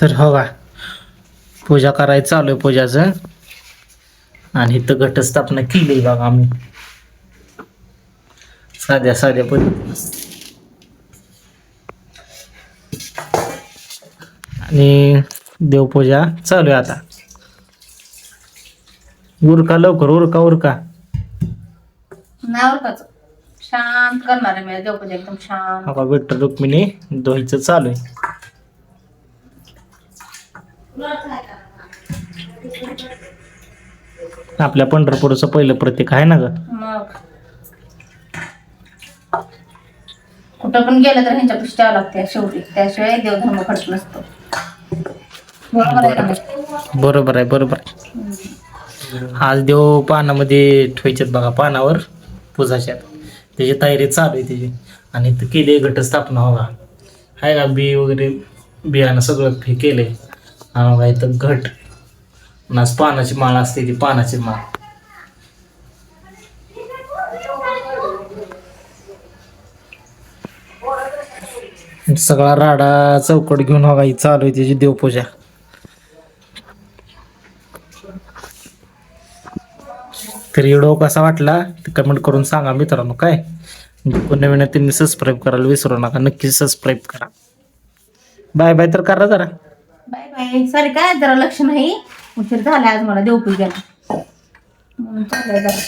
तर हो का पूजा करायचं चालू आहे पूजाचं. आणि इथं घटस्थापना केली बघा आम्ही साध्या साध्या पद्धतीने. आणि देवपूजा चालू आहे आता. उरका लवकर उरका उरका. नाही उरकायचं. शांत करणार आहे मी देवपूजा एकदम शांत. हा विठ्ठल रुक्मिणी दोहीचं चालू आहे. आपल्या पंढरपूरचं पहिलं प्रतीक आहे ना ग. मग कुठं पण गेलं तर ह्यांच्या पुष्टी यावं लागते शेवटी, त्याशिवाय देवधर्म घडत नसतो. बरोबर आहे का नाही? बरोबर आहे बरोबर आहे. आज देव पानामध्ये ठेवायच्यात बघा, पानावर पूजाच्या त्याची तयारी चालू आहे त्याची. आणि इथं केली घटस्थापना बघा. आहे का बी वगैरे बियाणं सगळं हे केलंय. आणि बघा इथं घट नाच पानाची माळ असते ती पानाची माळ. सगळा राडा चौकट घेऊन बघा ही चालू आहे त्याची देवपूजा. तर व्हिडिओ कसा वाटला ते कमेंट करून सांगा मित्रांनो. काय कोण नवीन आहे त्यांनी सबस्क्राईब करायला विसरू नका, नक्की सबस्क्राईब करा. बाय बाय तर करा जरा. Bye bye. सॉरी काय जरा लक्ष नाही, उशीर झाला आज मला देवपूजेला म्हणून चाललंय जरा.